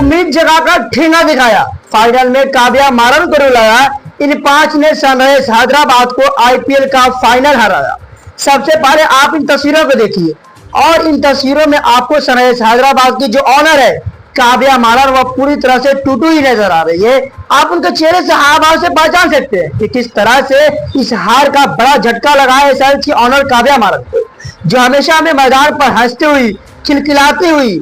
उम्मीद जगाकर ठेंगा दिखाया, फाइनल में काव्या मारन को रुलाया। इन 5 ने सनराइजर्स हैदराबाद को आईपीएल का फाइनल हराया। सबसे पहले आप इन तस्वीरों को देखिए और इन तस्वीरों में आपको सनराइजर्स हैदराबाद की जो ऑनर है काव्या मारन, वह पूरी तरह से टूटू ही नजर आ रही है। आप उनके चेहरे से हाव भाव से पहचान सकते हैं कि किस तरह से इस हार का बड़ा झटका लगा है एसआरएच की ऑनर काव्या मारन को, जो हमेशा हमें मैदान पर हंसते हुई, खिलखिलाती हुई,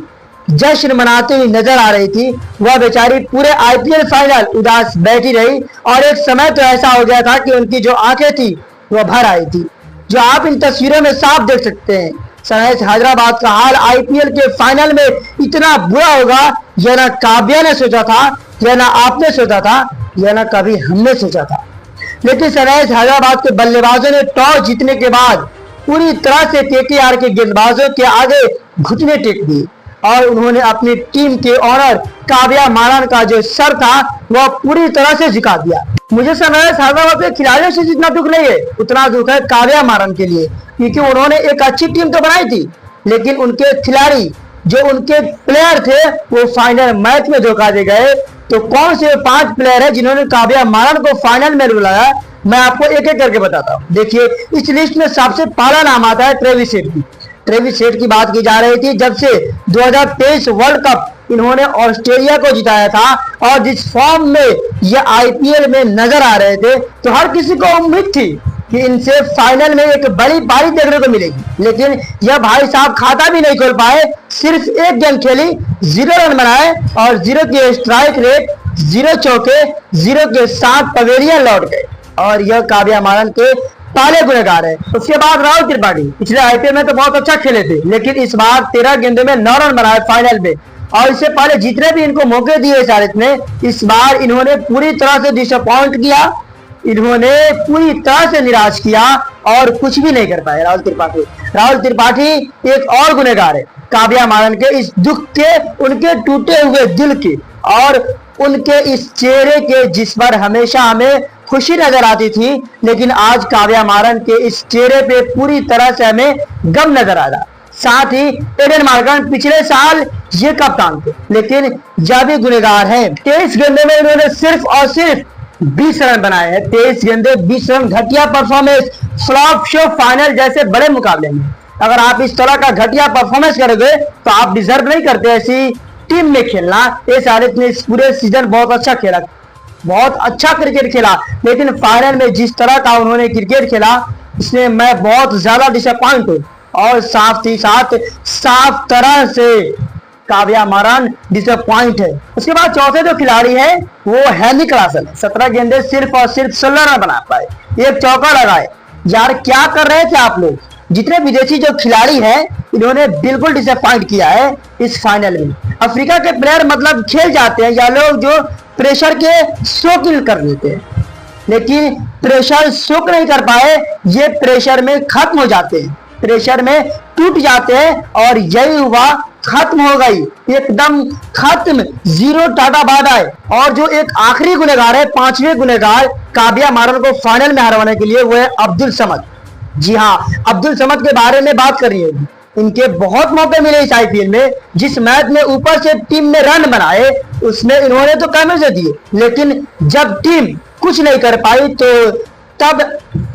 जश्न मनाती हुई नजर आ रही थी। वह बेचारी पूरे आईपीएल फाइनल उदास बैठी रही और एक समय तो ऐसा हो गया था कि उनकी जो आंखें थी वह भर आई थी, जो आप इन तस्वीरों में साफ देख सकते हैं। सनराइजर्स हैदराबाद का हाल आईपीएल के फाइनल में इतना बुरा होगा, यह ना काव्या ने सोचा था, यह ना आपने सोचा था, यह ना कभी हमने सोचा था। लेकिन सनराइजर्स हैदराबाद के बल्लेबाजों ने टॉस जीतने के बाद पूरी तरह से केकेआर के गेंदबाजों के आगे घुटने टेक दिए और उन्होंने अपनी टीम के ऑनर काव्या मारन का जो सर था वह पूरी तरह से झुका दिया। मुझे सनराइजर्स हैदराबाद के खिलाड़ियों से जितना दुख नहीं है उतना दुख है काव्या मारन के लिए, क्योंकि उन्होंने एक अच्छी टीम तो बनाई थी लेकिन उनके खिलाड़ी, जो उनके प्लेयर थे, वो फाइनल मैच में धोखा दे गए। तो कौन से 5 प्लेयर है जिन्होंने काव्या मारन को फाइनल में रुलाया, मैं आपको एक एक करके बताता हूँ। देखिए, इस लिस्ट में सबसे पहला नाम आता है ट्रेविस हेड की। ट्रेविस हेड की बात की जा रही थी जब से 2023 वर्ल्ड कप इन्होंने ऑस्ट्रेलिया को जिताया था और जिस फॉर्म में ये आईपीएल में नजर आ रहे थे तो हर किसी को उम्मीद थी कि इनसे फाइनल में एक बड़ी पारी देखने को मिलेगी। लेकिन यह भाई साहब खाता भी नहीं खोल पाए, सिर्फ एक गेंद खेली, 0 रन बनाए और 0 के स्ट्राइक रेट, 0 चौके, 0 के साथ पवेलियन लौट गए और यह काव्या मारन के पहले गुनहगार है। उसके बाद राहुल त्रिपाठी पिछले आईपीएल में तो बहुत अच्छा खेले थे लेकिन इस बार 13 गेंदों में 9 रन बनाए फाइनल में और इससे पहले जितने भी इनको मौके दिए एसआरएच ने, इस बार इन्होंने पूरी तरह से डिसअपॉइंट किया, इन्होंने पूरी तरह से निराश किया और कुछ भी नहीं कर पाए राहुल त्रिपाठी एक और गुनहगार है काव्या मारन के इस दुख के, उनके टूटे हुए दिल के और उनके इस चेहरे के जिस पर हमेशा हमें खुशी नजर आती थी, लेकिन आज काव्या मारन के इस चेहरे पे पूरी तरह से हमें गम नजर आ रहा। साथ ही एडन मार्गन पिछले साल ये कप्तान थे लेकिन यह भी गुनहगार हैं। 23 गेंदों में इन्होंने सिर्फ और सिर्फ 20 रन बनाए हैं। 23 गेंदे 20 रन, घटिया परफॉर्मेंस फ्लॉप शो फाइनल जैसे बड़े मुकाबले में। अगर आप इस तरह का घटिया परफॉर्मेंस करोगे तो आप डिजर्व नहीं करते ऐसी टीम में खेलना। एसआरएच ने इस पूरे सीजन बहुत अच्छा खेला, बहुत अच्छा क्रिकेट खेला, लेकिन फाइनल में जिस तरह का उन्होंने क्रिकेट खेला इसमें मैं बहुत ज्यादा डिसअपॉइंट हूँ और साफ ही साथ साफ तरह से काव्या मारन डिसअपॉइंट है। उसके बाद चौथे जो खिलाड़ी है वो है निकलासन। 17 गेंदे सिर्फ और सिर्फ 16 रन बना पाए, एक चौका लगाए। यार क्या कर रहे थे आप लोग? जितने विदेशी जो खिलाड़ी हैं इन्होंने बिल्कुल डिसअपॉइंट किया है इस फाइनल में। अफ्रीका के प्लेयर मतलब खेल जाते हैं या लोग जो प्रेशर के शोक कर देते हैं, लेकिन प्रेशर शोक नहीं कर पाए, ये प्रेशर में खत्म हो जाते हैं, प्रेशर में टूट जाते हैं और यही हुआ, खत्म हो गई, एकदम खत्म, 0 टाटा बाय बाय। और जो एक आखिरी गुनहगार है, 5वें गुनहगार काव्या मारन को फाइनल में हराने के लिए, वो है अब्दुल समद। जी हाँ, अब्दुल समद के बारे में बात कर रही है। इनके बहुत मौके मिले इस आईपीएल में, जिस मैच में ऊपर से टीम ने रन बनाए उसमें इन्होंने तो कैमरे से दिए, लेकिन जब टीम कुछ नहीं कर पाई तो तब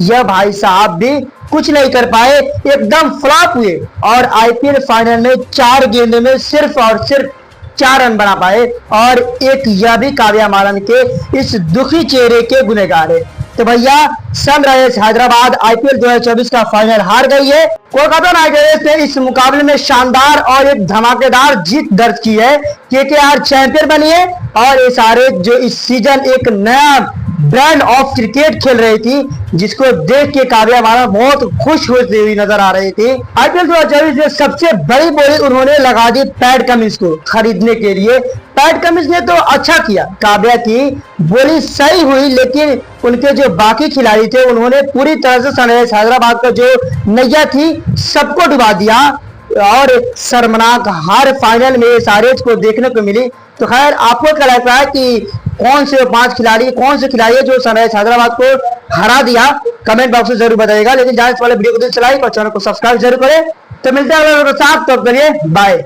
यह भाई साहब भी कुछ नहीं कर पाए, एकदम फ्लॉप हुए और आईपीएल फाइनल में 4 गेंदों में सिर्फ और सिर्फ 4 रन बना पाए और एक यह भी काव्या मारन के इस दुखी चेहरे के गुनहगार है। तो भैया सनराइजर्स हैदराबाद आईपीएल 2024 का फाइनल हार गई है। कोलकाता नाइट राइडर्स ने इस मुकाबले में शानदार और एक धमाकेदार जीत दर्ज की है। केकेआर चैंपियन बनी है और एसआरएच जो इस सीजन एक नया ब्रांड ऑफ क्रिकेट खेल रही थी, जिसको देख के काव्या मारन बहुत खुश होती हुई नजर आ रही थी। आईपीएल 2024 में सबसे बड़ी बोली उन्होंने लगा दी पैट कमिंस को खरीदने के लिए। पैट कमिंस ने तो अच्छा किया, काव्या की बोली सही हुई, लेकिन उनके जो बाकी खिलाड़ी थे उन्होंने पूरी तरह से सनराइजर्स हैदराबाद का जो नैया थी सबको डुबा दिया और शर्मनाक हार फाइनल में एसआरएच को देखने को मिली। तो खैर, आपको क्या लगता है कि कौन से 5 खिलाड़ी, कौन से खिलाड़ी है जो सनराइजर्स हैदराबाद को हरा दिया? कमेंट बॉक्स में जरूर बताइएगा। लेकिन जाने से पहले वीडियो को दिल से लाइक और चैनल को सब्सक्राइब जरूर करें। तो मिलते हैं अगले वीडियो के साथ, तब तक के लिए बाय।